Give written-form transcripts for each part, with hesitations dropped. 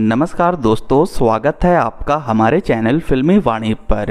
नमस्कार दोस्तों, स्वागत है आपका हमारे चैनल फिल्मी वाणी पर।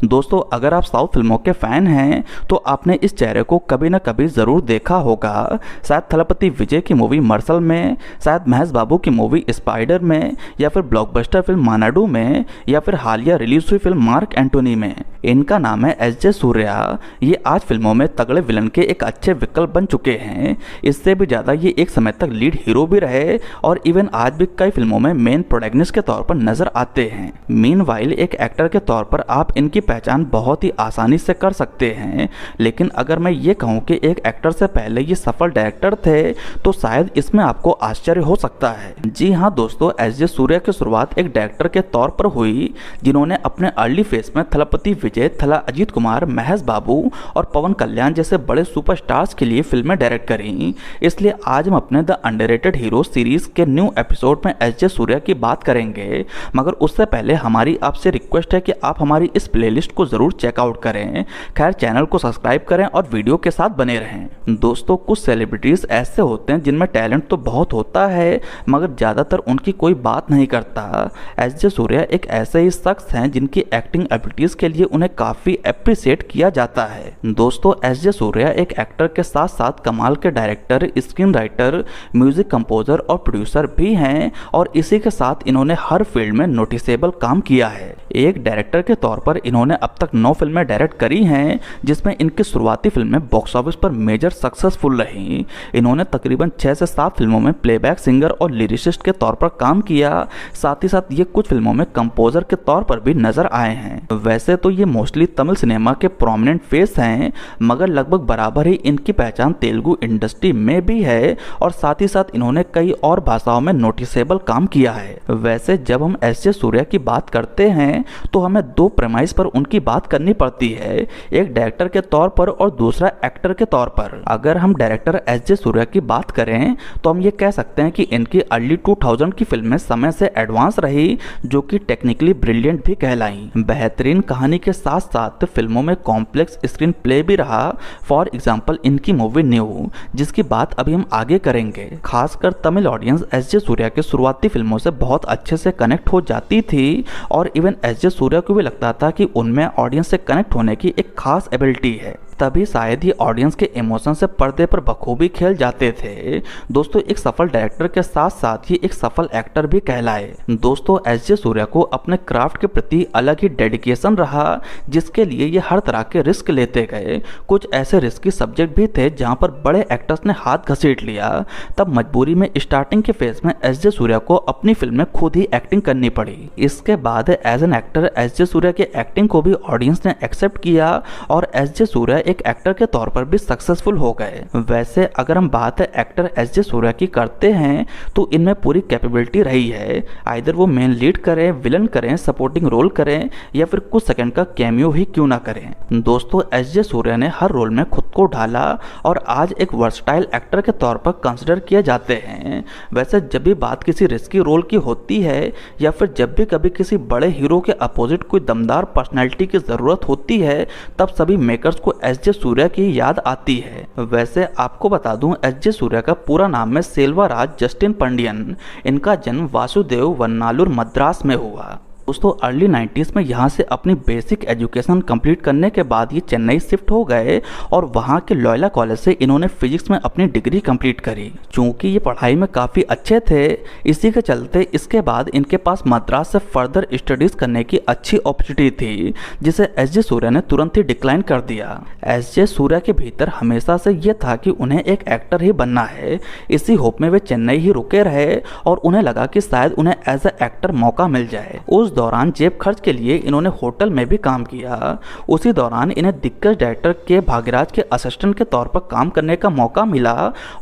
दोस्तों, अगर आप साउथ फिल्मों के फ़ैन हैं तो आपने इस चेहरे को कभी न कभी ज़रूर देखा होगा। शायद थलपति विजय की मूवी मर्सल में, शायद महेश बाबू की मूवी स्पाइडर में, या फिर ब्लॉकबस्टर फिल्म मानाडू में, या फिर हालिया रिलीज हुई फिल्म मार्क एंटोनी में। इनका नाम है एस.जे. सूर्या। ये आज फिल्मों में तगड़े विलन के एक अच्छे विकल्प बन चुके हैं। इससे भी ज़्यादा ये एक समय तक लीड हीरो भी रहे और इवन आज भी कई फिल्मों में मेन प्रोटैगनिस्ट के तौर पर नजर आते हैं। मीनवाइल एक एक्टर के तौर पर आप इनकी पहचान बहुत ही आसानी से कर सकते हैं, लेकिन अगर मैं ये कहूँ कि एक एक्टर से पहले ये सफल डायरेक्टर थे तो शायद इसमें आपको आश्चर्य हो सकता है। जी हाँ दोस्तों, एस.जे. सूर्या की शुरुआत एक डायरेक्टर के तौर पर हुई जिन्होंने अपने अर्ली फेज में थलपति विजय, थला अजीत कुमार, महेश बाबू और पवन कल्याण जैसे बड़े सुपरस्टार्स के लिए फिल्में डायरेक्ट करी। इसलिए आज हम अपने द अंडररेटेड हीरो सीरीज के न्यू एपिसोड में एस.जे. सूर्या की बात करेंगे, मगर उससे पहले हमारी आपसे रिक्वेस्ट है कि आप हमारी इस प्लेलिस्ट को जरूर चेकआउट करें। खैर, चैनल को सब्सक्राइब करें और वीडियो के साथ बने रहें। दोस्तों, कुछ सेलिब्रिटीज ऐसे होते हैं जिनमें टैलेंट तो बहुत होता है मगर ज़्यादातर उनकी कोई बात नहीं करता। एस.जे. सूर्या एक ऐसे ही शख्स हैं जिनकी एक्टिंग एबिलिटीज के लिए उन्हें काफ़ी अप्रिशिएट किया जाता है। दोस्तों, एस.जे. सूर्या एक एक्टर के साथ साथ कमाल के director, screen writer, music composer और प्रोड्यूसर भी हैं और इसी के साथ इन्होंने हर फील्ड में नोटिसेबल काम किया है। एक डायरेक्टर के तौर पर इन्होंने अब तक 9 फिल्में डायरेक्ट करी हैं, जिसमें इनकी शुरुआती फिल्में बॉक्स ऑफिस पर मेजर सक्सेसफुल रहीं। इन्होंने तकरीबन 6 से 7 फिल्मों में प्लेबैक सिंगर और लिरिसिस्ट के तौर पर काम किया। साथ ही साथ ये कुछ फिल्मों में कंपोजर के तौर पर भी नजर आए हैं। वैसे तो ये मोस्टली तमिल सिनेमा के प्रोमिनेंट फेस हैं, मगर लगभग बराबर ही इनकी पहचान तेलुगु इंडस्ट्री में भी है और साथ ही साथ इन्होंने कई और भाषाओं में नोटिसेबल काम किया है। वैसे जब हम एस.जे. सूर्या की बात करते हैं तो हमें 2 प्रेमाइस पर उनकी बात करनी पड़ती है, एक डायरेक्टर के तौर पर और दूसरा एक्टर के तौर पर। अगर हम डायरेक्टर एस.जे. सूर्या की बात करें तो हम ये कह सकते हैं कि इनकी अर्ली 2000 की फिल्में समय से एडवांस रही, जो कि टेक्निकली ब्रिलियंट भी कहलाई। बेहतरीन कहानी के साथ साथ फिल्मों में कॉम्प्लेक्स स्क्रीन प्ले भी रहा। फॉर एग्जाम्पल इनकी मूवी न्यू, जिसकी बात अभी हम आगे करेंगे। खासकर तमिल ऑडियंस एस.जे. सूर्या के शुरुआती फिल्मों से बहुत अच्छे से कनेक्ट हो जाती थी और इवन एस.जे. सूर्या को भी लगता था कि उनमें ऑडियंस से कनेक्ट होने की एक खास एबिलिटी है, तभी शायद ही ऑडियंस के इमोशन से पर्दे पर बखूबी खेल जाते थे। दोस्तों, एक सफल डायरेक्टर के साथ साथ ही एक सफल एक्टर भी कहलाए। दोस्तों, एस.जे. सूर्या को अपने क्राफ्ट के प्रति अलग ही डेडिकेशन रहा, जिसके लिए ये हर तरह के रिस्क लेते गए। कुछ ऐसे रिस्की सब्जेक्ट भी थे जहां पर बड़े एक्टर्स ने हाथ घसीट लिया। तब मजबूरी में स्टार्टिंग के फेज में एस.जे. सूर्या को अपनी फिल्म में खुद ही एक्टिंग करनी पड़ी। इसके बाद as an actor S J. Suryah की एक्टिंग को भी ऑडियंस ने एक्सेप्ट किया और एस.जे. सूर्या एक एक्टर के तौर पर भी सक्सेसफुल हो गए। वैसे अगर हम बात एक्टर एस.जे. सूर्या की करते हैं तो इनमें पूरी कैपेबिलिटी रही है। आइदर वो मेन लीड करें, विलन करें, सपोर्टिंग रोल करें या फिर कुछ सेकंड का कैमियो ही क्यों ना करें। दोस्तों, एस.जे. सूर्या ने हर रोल में खुद को ढाला और आज एक वर्सटाइल एक्टर के तौर पर कंसिडर किए जाते हैं। वैसे जब भी बात किसी रिस्की रोल की होती है या फिर जब भी कभी किसी बड़े हीरो के अपोजिट कोई दमदार पर्सनैलिटी की जरूरत होती है, तब सभी मेकर्स को एस.जे. सूर्या की याद आती है। वैसे आपको बता दूं, एस.जे. सूर्या का पूरा नाम है सेल्वाराज जस्टिन पंडियन। इनका जन्म वासुदेव वन्नालूर मद्रास में हुआ। दोस्तों, अर्ली 90s में यहाँ से अपनी बेसिक एजुकेशन कंप्लीट करने के बाद ये चेन्नई शिफ्ट हो गए और वहाँ के लॉयला कॉलेज से इन्होंने फिजिक्स में अपनी डिग्री कंप्लीट करी। चूँकि ये पढ़ाई में काफ़ी अच्छे थे, इसी के चलते इसके बाद इनके पास मद्रास से फर्दर स्टडीज़ करने की अच्छी अपॉर्चुनिटी थी, जिसे एस.जे. सूर्या ने तुरंत ही डिक्लाइन कर दिया। एस.जे. सूर्या के भीतर हमेशा से ये था कि उन्हें एक एक्टर ही बनना है। इसी होप में वे चेन्नई ही रुके रहे और उन्हें लगा कि शायद उन्हें एज ए एक्टर मौका मिल जाए। उस दौरान जेब खर्च के लिए इन्होंने होटल में भी काम किया। उसी दौरान इन्हें दिग्गज डायरेक्टर के भाग्यराज के असिस्टेंट के तौर पर काम करने का मौका मिला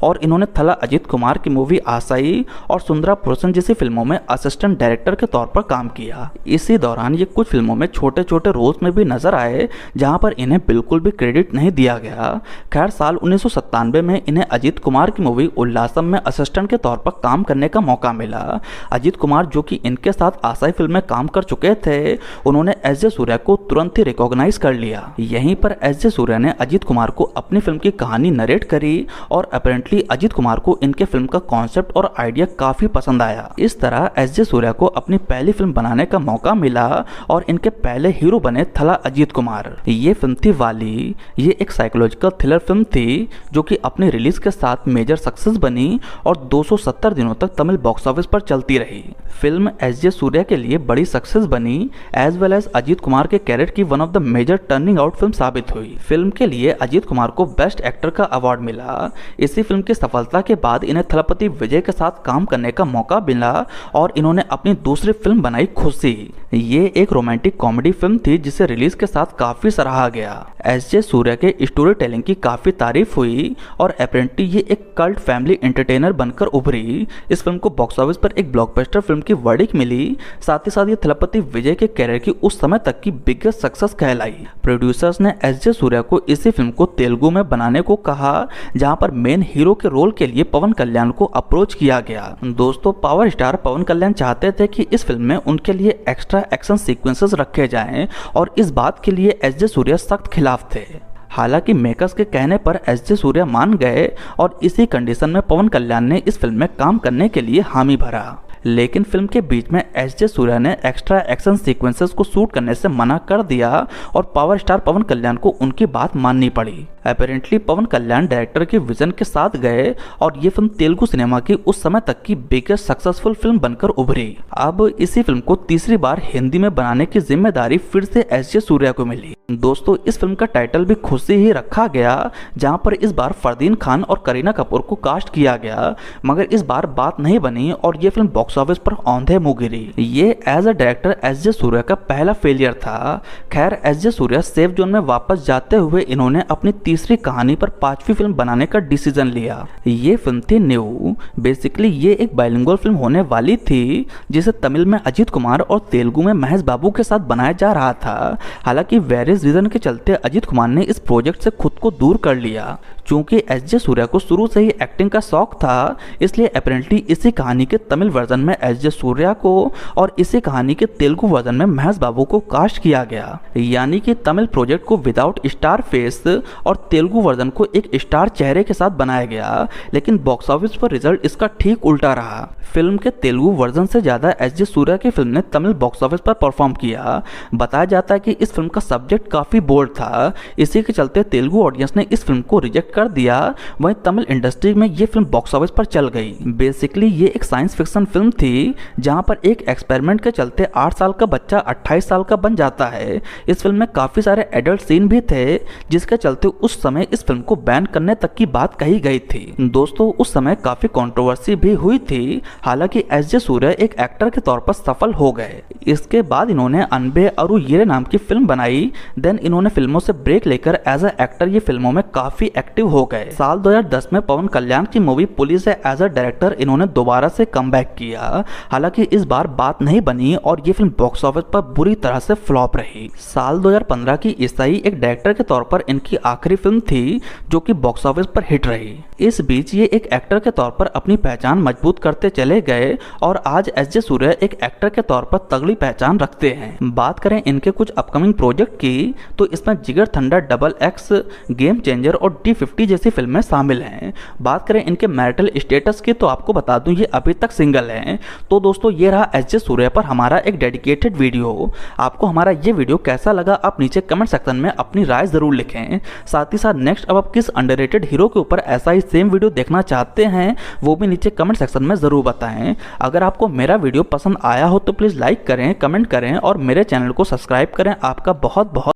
और इन्होंने थला अजीत कुमार की मूवी आशाई और सुंदरा पुरुषन जैसी फिल्मों में असिस्टेंट डायरेक्टर के तौर पर काम किया। इसी दौरान ये कुछ फिल्मों में छोटे छोटे रोल्स में भी नजर आए, जहां पर इन्हें बिल्कुल भी क्रेडिट नहीं दिया गया। खैर, साल 1997 में इन्हें अजीत कुमार की मूवी उल्लासम में असिस्टेंट के तौर पर काम करने का मौका मिला। अजीत कुमार, जो कि इनके साथ आशाई फिल्म में काम काम कर चुके थे, उन्होंने एस जे सूर्या को तुरंत ही रिकॉग्नाइज कर लिया। यहीं पर एस जे सूर्या ने अजीत कुमार को अपनी फिल्म की कहानी नरेट करी और अपेरेंटली अजीत कुमार को इनके फिल्म का कॉन्सेप्ट और आइडिया काफी पसंद आया। इस तरह एस जे सूर्या को अपनी पहली फिल्म बनाने का मौका मिला और इनके पहले हीरो बने थला अजीत कुमार। ये फिल्म थी वाली। ये एक साइकोलॉजिकल थ्रिलर फिल्म थी जो कि अपनी रिलीज के साथ मेजर सक्सेस बनी और 270 दिनों तक तमिल बॉक्स ऑफिस पर चलती रही। फिल्म एस जे सूर्या के लिए बड़ी सक्सेस बनी as well as Ajith Kumar के कैरियर की one of the major turning out film साबित हुई। फिल्म के लिए अजीत कुमार को बेस्ट एक्टर का अवार्ड मिला। इसी फिल्म की सफलता के बाद इन्हें थलपति विजय के साथ काम करने का मौका मिला और इन्होंने अपनी दूसरी फिल्म बनाई खुशी। ये एक रोमांटिक कॉमेडी फिल्म थी जिसे रिलीज के साथ काफी सराहा गया। एस जे सूर्या के स्टोरी टेलिंग की काफी तारीफ हुई और अपेरेंटली ये एक कल्ट फैमिली एंटरटेनर बनकर उभरी। इस फिल्म को बॉक्स ऑफिस पर एक ब्लॉकबस्टर फिल्म की वर्डिक मिली। साथ ही साथ ये थलपति विजय के कैरियर की उस समय तक की बिगेस्ट सक्सेस कहलाई। प्रोड्यूसर्स ने एस जे सूर्या को इसी फिल्म को तेलुगु में बनाने को कहा, जहां पर मेन हीरो के रोल के लिए पवन कल्याण को अप्रोच किया गया। दोस्तों, पावर स्टार पवन कल्याण चाहते थे कि इस फिल्म में उनके लिए एक्स्ट्रा एक्शन सीक्वेंसेस रखे जाएं और इस बात के लिए एस जे सूर्या सख्त खिलाफ थे। हालांकि मेकर्स के कहने पर एस जे सूर्या मान गए और इसी कंडीशन में पवन कल्याण ने इस फिल्म में काम करने के लिए हामी भरा। लेकिन फिल्म के बीच में एस जे सूर्या ने एक्स्ट्रा एक्शन सीक्वेंसेस को शूट करने से मना कर दिया और पावर स्टार पवन कल्याण को उनकी बात माननी पड़ी। अपेरेंटली पवन कल्याण डायरेक्टर के विजन के साथ गए और ये फिल्म तेलुगु सिनेमा की उस समय तक की बिगेस्ट सक्सेसफुल फिल्म बनकर उभरी। अब इसी फिल्म को तीसरी बार हिंदी में बनाने की जिम्मेदारी फिर से एस जे सूर्या को मिली। दोस्तों, इस फिल्म का टाइटल भी खुशी ही रखा गया, जहां पर इस बार फरदीन खान और करीना कपूर को कास्ट किया गया, मगर इस बार बात नहीं बनी और ये फिल्म बॉक्स ऑफिस पर औंधे मुंह गिरी। ये as a director S J Suryah का पहला फेलियर था। खैर, एस जे सूर्या सेफ जोन में वापस जाते हुए इन्होंने अपनी तीसरी कहानी पर पांचवी फिल्म बनाने का डिसीजन लिया। ये फिल्म थी न्यू। बेसिकली ये एक बाइलिंगुअल फिल्म होने वाली थी जिसे तमिल में अजीत कुमार और तेलुगु में महेश बाबू के साथ बनाया जा रहा था। हालांकि वेरियस रीजन के चलते अजीत कुमार ने इस प्रोजेक्ट से खुद को दूर कर लिया। चूंकि एस जे सूर्या को शुरू से ही एक्टिंग का शौक था, इसलिए अपेरेंटली इसी कहानी के तमिल वर्जन में एस जे सूर्या को और इसी कहानी के तेलुगु वर्जन में महेश बाबू को कास्ट किया गया। यानी कि तमिल प्रोजेक्ट को विदाउट स्टार फेस और तेलुगु वर्जन को एक स्टार चेहरे के साथ बनाया गया, लेकिन बॉक्स ऑफिस पर रिजल्ट इसका ठीक उल्टा रहा। फिल्म के तेलुगु वर्जन से ज्यादा एस जे सूर्या की फिल्म ने तमिल बॉक्स ऑफिस पर परफॉर्म किया। बताया जाता है कि इस फिल्म का सब्जेक्ट काफी बोल्ड था, इसी के चलते तेलुगु ऑडियंस ने इस फिल्म को रिजेक्ट कर दिया। वहीं तमिल इंडस्ट्री में ये फिल्म बॉक्स ऑफिस पर चल गई। बेसिकली ये एक साइंस फिक्शन फिल्म थी, जहां पर एक एक्सपेरिमेंट के चलते 8 साल का बच्चा 28 साल का बन जाता है। इस फिल्म में काफी सारे एडल्ट सीन भी थे, जिसके चलते उस समय इस फिल्म को बैन करने तक की बात कही गई थी। दोस्तों, उस समय काफी कंट्रोवर्सी भी हुई थी। हालांकि एस जे सूर्या एक एक्टर के तौर पर सफल हो गए। इसके बाद इन्होंने अनबे अरु येरे नाम की फिल्म बनाई। देन इन्होंने फिल्मों से ब्रेक लेकर एज अ एक्टर ये फिल्मों में काफी एक्टिव हो गए। साल 2010 में पवन कल्याण की मूवी पुलिस से एज अ डायरेक्टर इन्होंने दोबारा से कमबैक किया। हालांकि इस बार बात नहीं बनी और ये फिल्म बॉक्स ऑफिस पर बुरी तरह से फ्लॉप रही। साल 2015 की ईसाई एक डायरेक्टर के तौर पर इनकी आखिरी फिल्म थी, जो कि बॉक्स ऑफिस पर हिट रही। इस बीच ये एक एक्टर के तौर पर अपनी पहचान मजबूत करते चले गए और आज एस जे सूर्या एक एक्टर के तौर पर तगड़ी पहचान रखते हैं। बात करें इनके कुछ अपकमिंग प्रोजेक्ट की, तो इसमें जिगर थंडर XX, गेम चेंजर और D50 जैसी फिल्में शामिल हैं। बात करें इनके मैरिटल स्टेटस की, तो आपको बता दूं ये अभी तक सिंगल हैं। तो दोस्तों, ये रहा एस जे सूर्या पर हमारा एक डेडिकेटेड वीडियो। आपको हमारा ये वीडियो कैसा लगा, आप नीचे कमेंट सेक्शन में अपनी राय जरूर लिखें। साथ ही साथ नेक्स्ट अब आप किस अंडररेटेड हीरो के ऊपर ऐसा ही सेम वीडियो देखना चाहते हैं, वो भी नीचे कमेंट सेक्शन में जरूर बताएं। अगर आपको मेरा वीडियो पसंद आया हो तो प्लीज लाइक करें, कमेंट करें और मेरे चैनल को सब्सक्राइब करें। आपका बहुत बहुत